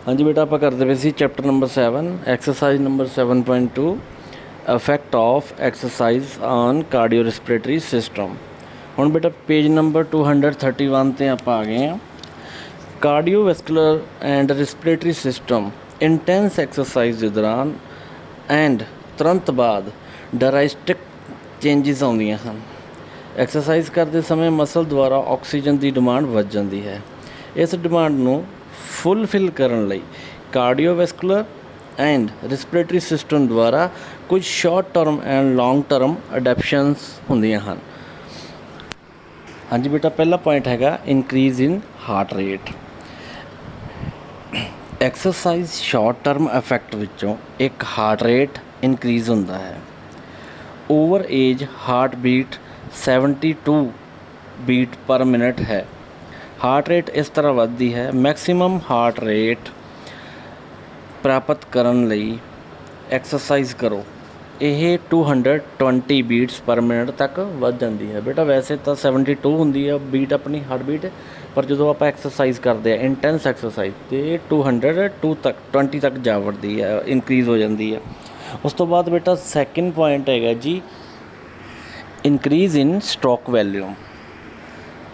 हाँ जी बेटा, आप करते पे सी chapter number 7 exercise number 7.2 effect of exercise on cardio respiratory system. ਹੁਣ बेटा पेज नंबर 231 ਤੇ ਆਪਾਂ ਆ ਗਏ ਹਾਂ। Cardiovascular and respiratory system intense exercise ਦੇ ਦੌਰਾਨ ਐਂਡ ਤੁਰੰਤ ਬਾਅਦ ਡਰਾਸਟਿਕ ਚੇਂਜਿਸ ਆਉਂਦੀਆਂ ਹਨ। ਐਕਸਰਸਾਈਜ਼ ਕਰਦੇ ਸਮੇਂ ਮਸਲ ਦੁਆਰਾ ਆਕਸੀਜਨ ਦੀ ਡਿਮਾਂਡ ਵੱਧ ਜਾਂਦੀ ਹੈ। ਇਸ ਡਿਮਾਂਡ ਨੂੰ ਫੁੱਲਫਿਲ ਕਰਨ ਲਈ ਕਾਰਡੀਓਵੈਸਕੂਲਰ ਐਂਡ ਰਿਸਪੀਰੇਟਰੀ ਸਿਸਟਮ ਦੁਆਰਾ ਕੁਝ short term and long term adaptations ਹੁੰਦੀਆਂ ਹਨ। हाँ जी बेटा, पहला पॉइंट हैगा increase in heart rate. Exercise short term effect विचों एक हार्ट रेट इंक्रीज़ होंदा है। Average heart beat 72 beat per minute है। हार्ट रेट इस तरह वधदी है। मैक्सिमम हार्ट रेट प्राप्त करन लई एक्सरसाइज करो। ਇਹ 220 ਬੀਟਸ ਪਰ ਮਿੰਟ ਤੱਕ ਵੱਧ ਜਾਂਦੀ ਹੈ। ਬੇਟਾ ਵੈਸੇ ਤਾਂ 72 ਹੁੰਦੀ ਹੈ ਬੀਟ ਆਪਣੀ ਹਾਰਟ ਬੀਟ, ਪਰ ਜਦੋਂ ਆਪਾਂ ਐਕਸਰਸਾਈਜ਼ ਕਰਦੇ ਆ ਇੰਟੈਂਸ ਐਕਸਰਸਾਈਜ਼ ਤੇ 220 ਤੱਕ ਜਾ ਵੜਦੀ ਹੈ, ਇਨਕਰੀਜ਼ ਹੋ ਜਾਂਦੀ ਹੈ। ਉਸ ਤੋਂ ਬਾਅਦ ਬੇਟਾ ਸੈਕਿੰਡ ਪੁਆਇੰਟ ਹੈਗਾ ਜੀ increase in stroke volume.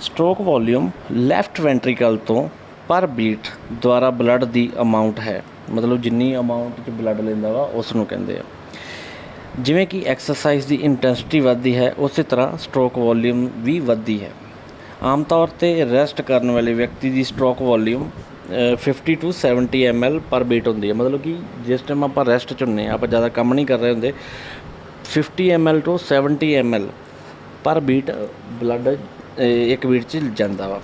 Stroke volume left ventricle ਤੋਂ ਪਰ ਬੀਟ ਦੁਆਰਾ ਬਲੱਡ ਦੀ ਅਮਾਊਂਟ ਹੈ, ਮਤਲਬ ਜਿੰਨੀ ਅਮਾਊਂਟ 'ਚ ਬਲੱਡ ਲੈਂਦਾ ਵਾ ਉਸ ਨੂੰ ਕਹਿੰਦੇ ਆ। ਜਿਵੇਂ ਕਿ ਐਕਸਰਸਾਈਜ਼ ਦੀ ਇੰਟੈਂਸਿਟੀ ਵੱਧਦੀ ਹੈ ਉਸੇ ਤਰ੍ਹਾਂ ਸਟ੍ਰੋਕ ਵੋਲਿਊਮ ਵੀ ਵੱਧਦੀ ਹੈ। ਆਮ ਤੌਰ 'ਤੇ ਰੈਸਟ ਕਰਨ ਵਾਲੇ ਵਿਅਕਤੀ ਦੀ ਸਟ੍ਰੋਕ ਵੋਲਿਊਮ 50 to 70 ml ਪਰ ਬੀਟ ਹੁੰਦੀ ਹੈ। ਮਤਲਬ ਕਿ ਜਿਸ ਟਾਈਮ ਆਪਾਂ ਰੈਸਟ 'ਚ ਹੁੰਦੇ ਹਾਂ, ਆਪਾਂ ਜ਼ਿਆਦਾ ਕੰਮ ਨਹੀਂ ਕਰ ਰਹੇ ਹੁੰਦੇ, 50 ml to 70 ml ਪਰ ਬੀਟ ਬਲੱਡ ਇੱਕ ਬੀਟ 'ਚ ਜਾਂਦਾ ਵਾ।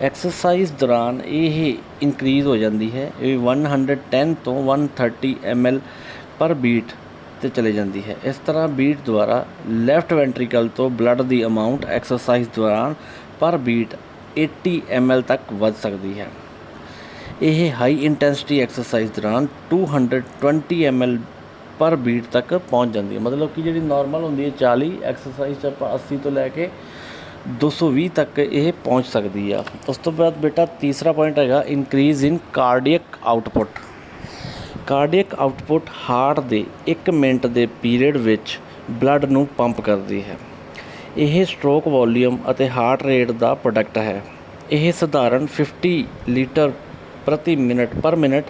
ਐਕਸਰਸਾਈਜ਼ ਦੌਰਾਨ ਇਹ ਇਨਕਰੀਜ਼ ਹੋ ਜਾਂਦੀ ਹੈ, ਇਹ 110 ਤੋਂ 130 ml ਪਰ ਬੀਟ ਤੇ ਚਲੇ ਜਾਂਦੀ ਹੈ। ਇਸ ਤਰ੍ਹਾਂ ਬੀਟ ਦੁਆਰਾ ਲੈਫਟ ਵੈਂਟਰੀਕਲ ਤੋਂ ਬਲੱਡ ਦੀ ਅਮਾਊਂਟ ਐਕਸਰਸਾਈਜ਼ ਦੌਰਾਨ ਪਰ ਬੀਟ 80 ml ਤੱਕ ਵੱਧ ਸਕਦੀ ਹੈ। ਇਹ ਹਾਈ ਇੰਟੈਂਸਿਟੀ ਐਕਸਰਸਾਈਜ਼ ਦੌਰਾਨ 220 ml ਪਰ ਬੀਟ ਤੱਕ ਪਹੁੰਚ ਜਾਂਦੀ ਹੈ। ਮਤਲਬ ਕਿ ਜਿਹੜੀ ਨਾਰਮਲ ਹੁੰਦੀ ਹੈ 40, ਐਕਸਰਸਾਈਜ਼ 'ਚ ਆਪਾਂ 80 ਤੋਂ ਲੈ ਕੇ 220 ਤੱਕ ਇਹ ਪਹੁੰਚ ਸਕਦੀ ਆ। ਉਸ ਤੋਂ ਬਾਅਦ ਬੇਟਾ ਤੀਸਰਾ ਪੁਆਇੰਟ ਹੈਗਾ increase in cardiac output. Cardiac output heart ਦੇ 1 ਮਿੰਟ ਦੇ ਪੀਰੀਅਡ ਵਿੱਚ ਬਲੱਡ ਨੂੰ ਪੰਪ ਕਰਦੀ ਹੈ। ਇਹ ਸਟ੍ਰੋਕ ਵੋਲੀਅਮ ਅਤੇ ਹਾਰਟ ਰੇਟ ਦਾ ਪ੍ਰੋਡਕਟ ਹੈ। ਇਹ ਸਧਾਰਨ 50 ਲੀਟਰ ਪ੍ਰਤੀ ਮਿੰਟ ਪਰ ਮਿੰਟ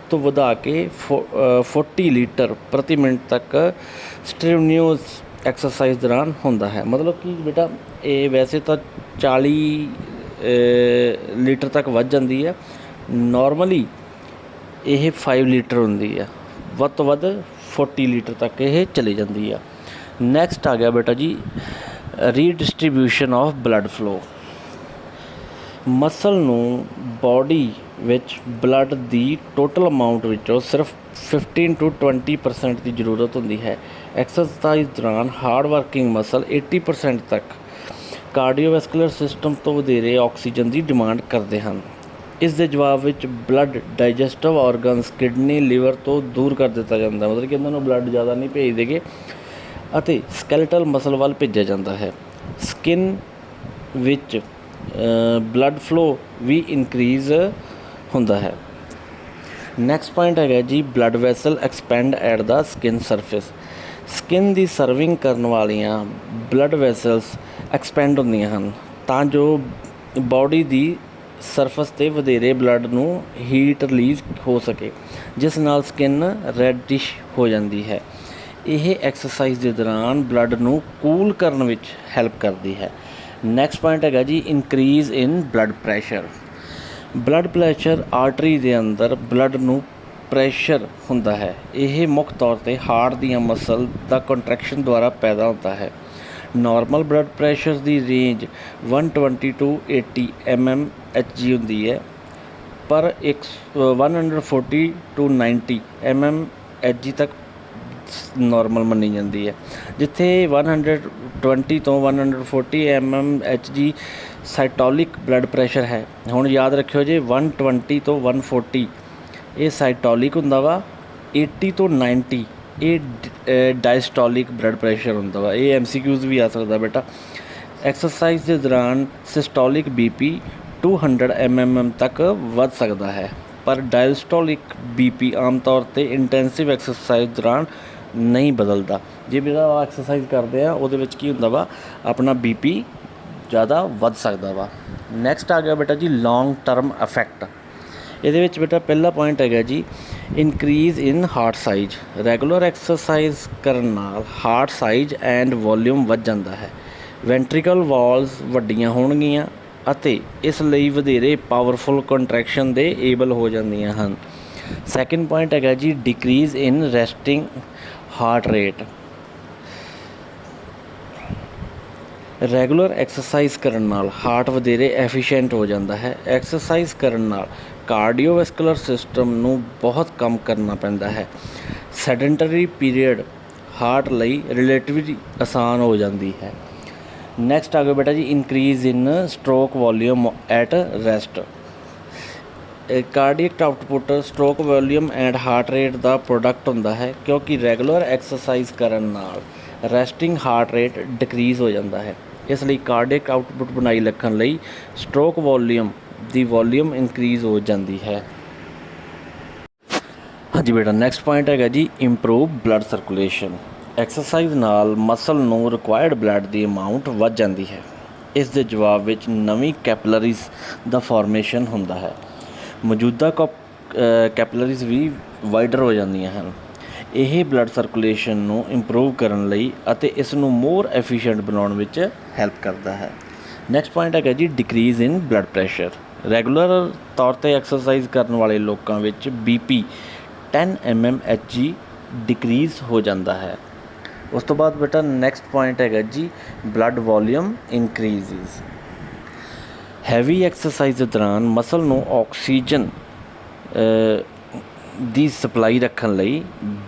ਤੋਂ ਵਧਾ ਕੇ 40 ਲੀਟਰ ਪ੍ਰਤੀ ਮਿੰਟ ਤੱਕ ਸਟ੍ਰੀਮਿਊਸ ਐਕਸਰਸਾਈਜ਼ ਦੌਰਾਨ ਹੁੰਦਾ ਹੈ। ਮਤਲਬ ਕਿ ਬੇਟਾ ਇਹ ਵੈਸੇ ਤਾਂ 40 ਲੀਟਰ ਤੱਕ ਵੱਧ ਜਾਂਦੀ ਹੈ। ਨੋਰਮਲੀ ਇਹ 5 ਲੀਟਰ ਹੁੰਦੀ ਆ, ਵੱਧ ਤੋਂ ਵੱਧ 40 ਲੀਟਰ ਤੱਕ ਇਹ ਚਲੀ ਜਾਂਦੀ ਆ। ਨੈਕਸਟ ਆ ਗਿਆ ਬੇਟਾ ਜੀ ਰੀਡਿਸਟ੍ਰੀਬਿਊਸ਼ਨ ਆਫ ਬਲੱਡ ਫਲੋ। ਮਸਲ ਨੂੰ ਬਾਡੀ ਵਿੱਚ ਬਲੱਡ ਦੀ ਟੋਟਲ ਅਮਾਊਂਟ ਵਿੱਚੋਂ ਸਿਰਫ 15 to 20% ਦੀ ਜ਼ਰੂਰਤ ਹੁੰਦੀ ਹੈ। ਐਕਸਰਸਾਈਜ਼ ਦੌਰਾਨ ਹਾਰਡ ਵਰਕਿੰਗ ਮਸਲ 80% ਤੱਕ ਕਾਰਡੀਓਵੈਸਕੂਲਰ ਸਿਸਟਮ ਤੋਂ ਵਧੇਰੇ ਆਕਸੀਜਨ ਦੀ ਡਿਮਾਂਡ ਕਰਦੇ ਹਨ। ਇਸ ਦੇ ਜਵਾਬ ਵਿੱਚ blood digestive organs kidney liver ਤੋਂ ਦੂਰ ਕਰ ਦਿੱਤਾ ਜਾਂਦਾ, ਮਤਲਬ ਕਿ ਇਹਨਾਂ ਨੂੰ ਬਲੱਡ ਜ਼ਿਆਦਾ ਨਹੀਂ ਭੇਜਦੇ ਗੇ ਅਤੇ ਸਕੈਲੇਟਲ ਮਸਲ ਵੱਲ ਭੇਜਿਆ ਜਾਂਦਾ ਹੈ। ਸਕਿਨ ਵਿੱਚ ਬਲੱਡ ਫਲੋ ਵੀ ਇਨਕਰੀਜ਼ ਹੁੰਦਾ ਹੈ। ਨੈਕਸਟ ਪੁਆਇੰਟ ਹੈਗਾ ਜੀ blood vessel expand at the skin surface. Skin the serving ਕਰਨ ਵਾਲੀਆਂ ਬਲੱਡ ਵੈਸਲਸ ਐਕਸਪੈਂਡ ਹੁੰਦੀਆਂ ਹਨ ਤਾਂ ਜੋ ਬਾਡੀ ਦੀ ਸਰਫਸ 'ਤੇ ਵਧੇਰੇ ਬਲੱਡ ਨੂੰ ਹੀਟ ਰਿਲੀਜ਼ ਹੋ ਸਕੇ, ਜਿਸ ਨਾਲ ਸਕਿਨ ਰੈਡਿਸ਼ ਹੋ ਜਾਂਦੀ ਹੈ। ਇਹ ਐਕਸਰਸਾਈਜ਼ ਦੇ ਦੌਰਾਨ ਬਲੱਡ ਨੂੰ ਕੂਲ ਕਰਨ ਵਿੱਚ ਹੈਲਪ ਕਰਦੀ ਹੈ। ਨੈਕਸਟ ਪੁਆਇੰਟ ਹੈਗਾ ਜੀ increase in blood pressure. Blood pressure artery ਦੇ ਅੰਦਰ ਬਲੱਡ ਨੂੰ ਪ੍ਰੈਸ਼ਰ ਹੁੰਦਾ ਹੈ। ਇਹ ਮੁੱਖ ਤੌਰ 'ਤੇ ਹਾਰਟ ਦੀਆਂ ਮਸਲ ਦਾ ਕੰਟਰੈਕਸ਼ਨ ਦੁਆਰਾ ਪੈਦਾ ਹੁੰਦਾ ਹੈ। Normal blood pressure the range 120 to 80 mmHg ਹੁੰਦੀ ਹੈ, ਪਰ 140 to 90 mmHg ਤੱਕ ਨਾਰਮਲ ਮੰਨੀ ਜਾਂਦੀ ਹੈ। ਜਿੱਥੇ 120 ਤੋਂ 140 mmHg ਸਾਈਟੋਲਿਕ ਬਲੱਡ ਪ੍ਰੈਸ਼ਰ ਹੈ। ਹੁਣ ਯਾਦ ਰੱਖਿਓ ਜੇ 120 ਤੋਂ 140 ਇਹ ਸਾਈਟੋਲਿਕ ਹੁੰਦਾ ਵਾ, 80 ਤੋਂ 90 ਇਹ ਡਾਇਸਟੋਲਿਕ ਬਲੱਡ ਪ੍ਰੈਸ਼ਰ ਹੁੰਦਾ ਵਾ। ਇਹ MCQs ਵੀ ਆ ਸਕਦਾ ਬੇਟਾ। ਐਕਸਰਸਾਈਜ਼ ਦੇ ਦੌਰਾਨ ਸਿਸਟੋਲਿਕ BP 200 mm ਤੱਕ ਵੱਧ ਸਕਦਾ ਹੈ, पर डायस्टोलिक BP आम तौर पर इंटेंसिव एक्सरसाइज दौरान नहीं बदलता। जे मेरा एक्सरसाइज करते हैं वो की होंदा वा अपना BP ज़्यादा वध सकता वा। नैक्सट आ गया बेटा जी लॉन्ग टर्म इफैक्ट। ये बेटा पहला पॉइंट है जी increase in heart size. Regular exercise करन नाल हार्ट साइज एंड वॉल्यूम वध जाता है। वैंट्रिकल वॉल्स वड्डियां होणगीਆਂ ਅਤੇ ਇਸ ਲਈ ਵਧੇਰੇ ਪਾਵਰਫੁਲ ਕੰਟਰੈਕਸ਼ਨ ਦੇ ਏਬਲ ਹੋ ਜਾਂਦੀਆਂ ਹਨ। ਸੈਕਿੰਡ ਪੁਆਇੰਟ ਹੈਗਾ ਜੀ decrease in resting heart rate. Regular exercise ਕਰਨ ਨਾਲ ਹਾਰਟ ਵਧੇਰੇ ਐਫੀਸ਼ੀਐਂਟ ਹੋ ਜਾਂਦਾ ਹੈ। ਐਕਸਰਸਾਈਜ਼ ਕਰਨ ਨਾਲ ਕਾਰਡੀਓਵੈਸਕੂਲਰ ਸਿਸਟਮ ਨੂੰ ਬਹੁਤ ਕੰਮ ਕਰਨਾ ਪੈਂਦਾ ਹੈ। ਸੈਡੈਂਟਰੀ ਪੀਰੀਅਡ ਹਾਰਟ ਲਈ ਰਿਲੇਟਿਵਲੀ ਆਸਾਨ ਹੋ ਜਾਂਦੀ ਹੈ। ਨੈਕਸਟ ਆ ਗਿਆ ਬੇਟਾ ਜੀ increase in stroke volume at rest. Cardiac output stroke volume and heart rate the product ਹੁੰਦਾ ਹੈ ਕਿਉਂਕਿ ਰੈਗੂਲਰ ਐਕਸਰਸਾਈਜ਼ ਕਰਨ ਨਾਲ ਰੈਸਟਿੰਗ ਹਾਰਟ ਰੇਟ ਡਿਕਰੀਜ਼ ਹੋ ਜਾਂਦਾ ਹੈ। ਇਸ ਲਈ ਕਾਰਡੀਅਕ ਆਊਟਪੁੱਟ ਬਣਾਈ ਰੱਖਣ ਲਈ ਸਟ੍ਰੋਕ ਵੋਲੀਅਮ ਦੀ ਵੋਲੀਅਮ ਇਨਕਰੀਜ਼ ਹੋ ਜਾਂਦੀ ਹੈ। ਹਾਂਜੀ ਬੇਟਾ ਨੈਕਸਟ ਪੁਆਇੰਟ ਹੈਗਾ ਜੀ ਇੰਪਰੂਵ ਬਲੱਡ ਸਰਕੂਲੇਸ਼ਨ। ਐਕਸਰਸਾਈਜ਼ ਨਾਲ ਮਸਲ ਨੂੰ ਰਿਕੁਆਇਰਡ ਬਲੱਡ ਦੀ ਅਮਾਊਂਟ ਵੱਧ ਜਾਂਦੀ ਹੈ। ਇਸ ਦੇ ਜਵਾਬ ਵਿੱਚ ਨਵੀਂ ਕੈਪਲਰੀਜ਼ ਦਾ ਫਾਰਮੇਸ਼ਨ ਹੁੰਦਾ ਹੈ। ਮੌਜੂਦਾ ਕੈਪਲਰੀਜ਼ ਵੀ ਵਾਈਡਰ ਹੋ ਜਾਂਦੀਆਂ ਹਨ। ਇਹ ਬਲੱਡ ਸਰਕੂਲੇਸ਼ਨ ਨੂੰ ਇੰਪਰੂਵ ਕਰਨ ਲਈ ਅਤੇ ਇਸ ਨੂੰ ਮੋਰ ਐਫੀਸ਼ੀਐਂਟ ਬਣਾਉਣ ਵਿੱਚ ਹੈਲਪ ਕਰਦਾ ਹੈ। ਨੈਕਸਟ ਪੁਆਇੰਟ ਹੈਗਾ ਜੀ ਡਿਕਰੀਜ਼ ਇਨ ਬਲੱਡ ਪ੍ਰੈਸ਼ਰ। ਰੈਗੂਲਰ ਤੌਰ 'ਤੇ ਐਕਸਰਸਾਈਜ਼ ਕਰਨ ਵਾਲੇ ਲੋਕਾਂ ਵਿੱਚ BP 10 mmHg ਡਿਕਰੀਜ਼ ਹੋ ਜਾਂਦਾ ਹੈ। ਉਸ ਤੋਂ ਬਾਅਦ ਬੇਟਾ ਨੈਕਸਟ ਪੁਆਇੰਟ ਹੈਗਾ ਜੀ ਬਲੱਡ ਵੋਲੀਅਮ ਇਨਕਰੀਜ਼ਿਜ਼। ਹੈਵੀ ਐਕਸਰਸਾਈਜ਼ ਦੇ ਦੌਰਾਨ ਮਸਲ ਨੂੰ ਆਕਸੀਜਨ ਦੀ ਸਪਲਾਈ ਰੱਖਣ ਲਈ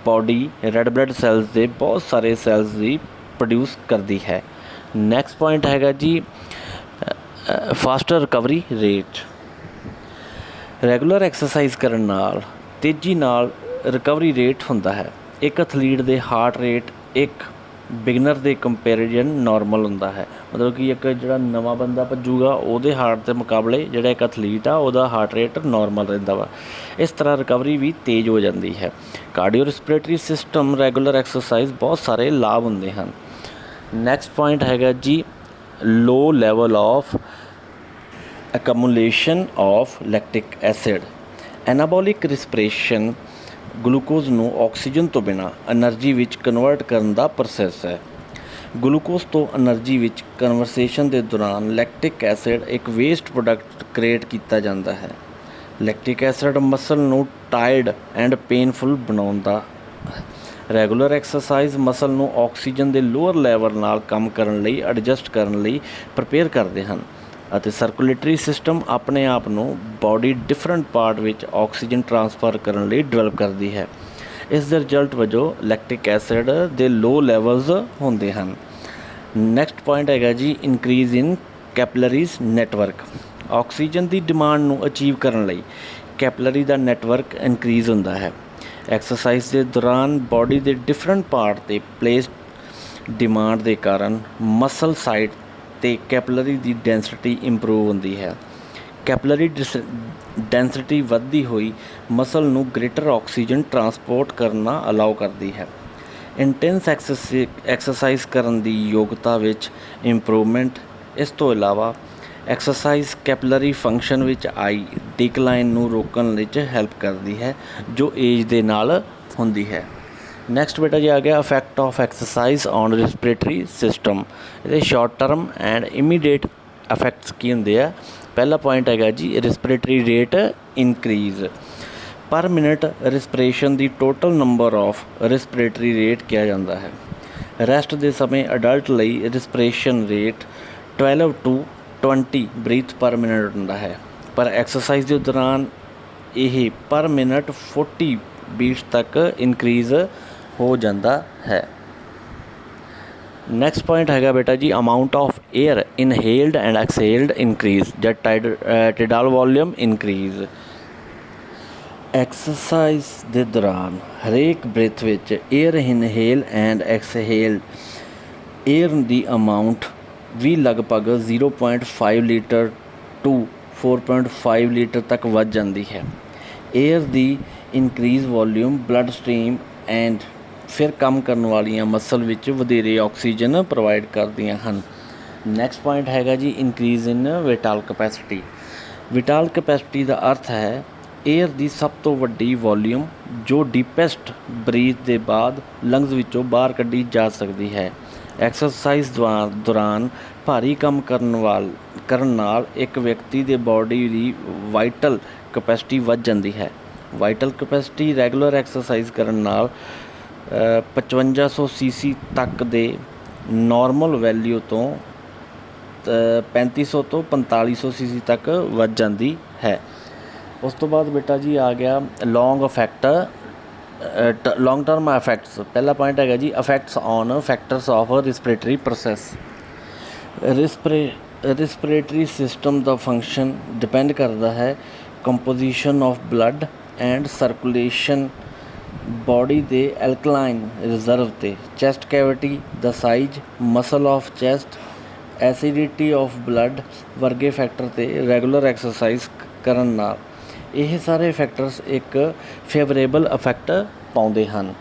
ਬਾਡੀ ਰੈੱਡ ਬਲੱਡ ਸੈਲਸ ਦੇ ਬਹੁਤ ਸਾਰੇ ਸੈਲਸ ਦੀ ਪ੍ਰੋਡਿਊਸ ਕਰਦੀ ਹੈ। ਨੈਕਸਟ ਪੁਆਇੰਟ ਹੈਗਾ ਜੀ foster recovery rate. Regular exercise ਕਰਨ ਨਾਲ ਤੇਜ਼ੀ ਨਾਲ ਰਿਕਵਰੀ ਰੇਟ ਹੁੰਦਾ ਹੈ। ਇੱਕ ਐਥਲੀਟ ਦੇ ਹਾਰਟ ਰੇਟ ਇੱਕ ਬਿਗਨਰ ਦੇ ਕੰਪੈਰੀਜ਼ਨ ਨੋਰਮਲ ਹੁੰਦਾ ਹੈ। ਮਤਲਬ ਕਿ ਇੱਕ ਜਿਹੜਾ ਨਵਾਂ ਬੰਦਾ ਭੱਜੂਗਾ ਉਹਦੇ ਹਾਰਟ ਦੇ ਮੁਕਾਬਲੇ ਜਿਹੜਾ ਇੱਕ ਐਥਲੀਟ ਆ ਉਹਦਾ ਹਾਰਟ ਰੇਟ ਨੋਰਮਲ ਰਹਿੰਦਾ ਵਾ। ਇਸ ਤਰ੍ਹਾਂ ਰਿਕਵਰੀ ਵੀ ਤੇਜ਼ ਹੋ ਜਾਂਦੀ ਹੈ। Cardio respiratory system regular exercise ਬਹੁਤ ਸਾਰੇ ਲਾਭ ਹੁੰਦੇ ਹਨ। ਨੈਕਸਟ ਪੁਆਇੰਟ ਹੈਗਾ ਜੀ low level of accumulation of lactic acid. Anabolic respiration glucose ਨੂੰ ਆਕਸੀਜਨ ਤੋਂ ਬਿਨਾਂ ਐਨਰਜੀ ਵਿੱਚ ਕਨਵਰਟ ਕਰਨ ਦਾ ਪ੍ਰੋਸੈਸ ਹੈ। ਗਲੂਕੋਜ਼ ਤੋਂ ਐਨਰਜੀ ਵਿੱਚ ਕਨਵਰਸੇਸ਼ਨ ਦੇ ਦੌਰਾਨ ਲੈਕਟਿਕ ਐਸਿਡ ਇੱਕ ਵੇਸਟ ਪ੍ਰੋਡਕਟ ਕ੍ਰੀਏਟ ਕੀਤਾ ਜਾਂਦਾ ਹੈ। ਲੈਕਟਿਕ ਐਸਿਡ ਮਸਲ ਨੂੰ ਟਾਇਰਡ ਐਂਡ ਪੇਨਫੁਲ ਬਣਾਉਂਦਾ। ਰੈਗੂਲਰ ਐਕਸਰਸਾਈਜ਼ ਮਸਲ ਨੂੰ ਆਕਸੀਜਨ ਦੇ ਲੋਅਰ ਲੈਵਲ ਨਾਲ ਕੰਮ ਕਰਨ ਲਈ ਐਡਜਸਟ ਕਰਨ ਲਈ ਪ੍ਰਪੇਅਰ ਕਰਦੇ ਹਨ ਅਤੇ ਸਰਕੂਲੇਟਰੀ ਸਿਸਟਮ ਆਪਣੇ ਆਪ ਨੂੰ ਬਾਡੀ ਡਿਫਰੈਂਟ ਪਾਰਟ ਵਿੱਚ ਆਕਸੀਜਨ ਟਰਾਂਸਫਰ ਕਰਨ ਲਈ ਡਿਵੈਲਪ ਕਰਦੀ ਹੈ। ਇਸ ਦੇ ਰਿਜ਼ਲਟ ਵਜੋਂ ਲੈਕਟਿਕ ਐਸਿਡ ਦੇ ਲੋ ਲੈਵਲਸ ਹੁੰਦੇ ਹਨ। ਨੈਕਸਟ ਪੁਆਇੰਟ ਹੈਗਾ ਜੀ ਇਨਕਰੀਜ਼ ਇਨ ਕੈਪਲਰੀਜ਼ ਨੈਟਵਰਕ। ਆਕਸੀਜਨ ਦੀ ਡਿਮਾਂਡ ਨੂੰ ਅਚੀਵ ਕਰਨ ਲਈ ਕੈਪਲਰੀ ਦਾ ਨੈਟਵਰਕ ਇਨਕਰੀਜ਼ ਹੁੰਦਾ ਹੈ। ਐਕਸਰਸਾਈਜ਼ ਦੇ ਦੌਰਾਨ ਬਾਡੀ ਦੇ ਡਿਫਰੈਂਟ ਪਾਰਟ 'ਤੇ ਪਲੇਸਡ ਡਿਮਾਂਡ ਦੇ ਕਾਰਨ ਮਸਲ ਸਾਈਟ ਅਤੇ ਕੈਪਲਰੀ ਦੀ ਡੈਂਸਿਟੀ ਇੰਪਰੂਵ ਹੁੰਦੀ ਹੈ। ਕੈਪਲਰੀ ਡੈਂਸਿਟੀ ਵੱਧਦੀ ਹੋਈ ਮਸਲ ਨੂੰ ਗ੍ਰੇਟਰ ਆਕਸੀਜਨ ਟਰਾਂਸਪੋਰਟ ਕਰਨਾ ਅਲਾਓ ਕਰਦੀ ਹੈ। ਇੰਟੈਂਸ ਐਕਸਰਸਾਈਜ਼ ਕਰਨ ਦੀ ਯੋਗਤਾ ਵਿੱਚ ਇੰਪਰੂਵਮੈਂਟ। ਇਸ ਤੋਂ ਇਲਾਵਾ ਐਕਸਰਸਾਈਜ਼ ਕੈਪਲਰੀ ਫੰਕਸ਼ਨ ਵਿੱਚ ਆਈ ਡਿਕਲਾਈਨ ਨੂੰ ਰੋਕਣ ਵਿੱਚ ਹੈਲਪ ਕਰਦੀ ਹੈ ਜੋ ਏਜ ਦੇ ਨਾਲ ਹੁੰਦੀ ਹੈ। ਨੈਕਸਟ ਬੇਟਾ ਜੀ ਆ ਗਿਆ effect of exercise on respiratory system. ਇਹਦੇ short term and immediate effects ਕੀ ਹੁੰਦੇ ਆ। ਪਹਿਲਾ ਪੁਆਇੰਟ ਹੈਗਾ ਜੀ respiratory rate increase. Per minute respiration ਦੀ total number of respiratory rate ਕਿਹਾ ਜਾਂਦਾ ਹੈ। ਰੈਸਟ ਦੇ ਸਮੇਂ ਅਡਲਟ ਲਈ respiration rate 12 to 20 breath per minute ਹੁੰਦਾ ਹੈ, ਪਰ ਐਕਸਰਸਾਈਜ਼ ਦੇ ਦੌਰਾਨ ਇਹ ਪਰ ਮਿੰਟ 40 ਬੀਟਸ ਤੱਕ ਇਨਕਰੀਜ਼ ਹੋ ਜਾਂਦਾ ਹੈ। ਨੈਕਸਟ ਪੁਆਇੰਟ ਹੈਗਾ ਬੇਟਾ ਜੀ amount of air inhaled and exhaled increase ਜਾਂ ਟਿਡਾਲ ਵੋਲੀਅਮ ਇਨਕਰੀਜ਼। ਐਕਸਰਸਾਈਜ਼ ਦੇ ਦੌਰਾਨ ਹਰੇਕ ਬ੍ਰੇਥ ਵਿੱਚ air inhale and ਐਕਸਹੇਲ air the amount ਵੀ ਲਗਭਗ 0.5 ਲੀਟਰ ਟੂ 4.5 ਲੀਟਰ ਤੱਕ ਵੱਧ ਜਾਂਦੀ ਹੈ। Air the increase volume blood stream and ਫਿਰ ਕੰਮ ਕਰਨ ਵਾਲੀਆਂ ਮਸਲ ਵਿੱਚ ਵਧੇਰੇ ਆਕਸੀਜਨ ਪ੍ਰੋਵਾਈਡ ਕਰਦੀਆਂ ਹਨ। ਨੈਕਸਟ ਪੁਆਇੰਟ ਹੈਗਾ ਜੀ ਇਨਕਰੀਜ਼ ਇਨ ਵਿਟਾਲ ਕਪੈਸਿਟੀ। ਵਿਟਾਲ ਕਪੈਸਿਟੀ ਦਾ ਅਰਥ ਹੈ ਏਅਰ ਦੀ ਸਭ ਤੋਂ ਵੱਡੀ ਵੋਲਿਊਮ ਜੋ ਡੀਪੈਸਟ ਬਰੀਥ ਦੇ ਬਾਅਦ ਲੰਗਸ ਵਿੱਚੋਂ ਬਾਹਰ ਕੱਢੀ ਜਾ ਸਕਦੀ ਹੈ। ਐਕਸਰਸਾਈਜ਼ ਦੌਰਾਨ ਭਾਰੀ ਕੰਮ ਕਰਨ ਨਾਲ ਇੱਕ ਵਿਅਕਤੀ ਦੇ ਬਾਡੀ ਦੀ ਵਾਈਟਲ ਕਪੈਸਿਟੀ ਵੱਧ ਜਾਂਦੀ ਹੈ। ਵਾਈਟਲ ਕਪੈਸਿਟੀ ਰੈਗੂਲਰ ਐਕਸਰਸਾਈਜ਼ ਕਰਨ ਨਾਲ 5500 ਸੀਸੀ ਤੱਕ ਦੇ ਨੋਰਮਲ ਵੈਲਿਊ ਤੋਂ 3500 ਤੋਂ 4500 ਸੀਸੀ ਤੱਕ ਵੱਧ ਜਾਂਦੀ ਹੈ। ਉਸ ਤੋਂ ਬਾਅਦ ਬੇਟਾ ਜੀ ਆ ਗਿਆ ਲੌਂਗ ਟਰਮ ਇਫੈਕਟਸ। ਪਹਿਲਾ ਪੁਆਇੰਟ ਹੈਗਾ ਜੀ effects on factors of respiratory process. Respiratory system ਦਾ ਫੰਕਸ਼ਨ ਡਿਪੈਂਡ ਕਰਦਾ ਹੈ composition of blood and circulation body ਦੇ ਐਲਕਲਾਈਨ ਰਿਜ਼ਰਵ 'ਤੇ, ਚੈਸਟ ਕੈਵਿਟੀ ਦਾ size, muscle of chest, acidity of blood ਵਰਗੇ ਫੈਕਟਰ 'ਤੇ ਰੈਗੂਲਰ ਐਕਸਰਸਾਈਜ਼ ਕਰਨ ਨਾਲ ਇਹ ਸਾਰੇ ਫੈਕਟਰਸ ਇੱਕ ਫੇਵਰੇਬਲ ਇਫੈਕਟ ਪਾਉਂਦੇ ਹਨ।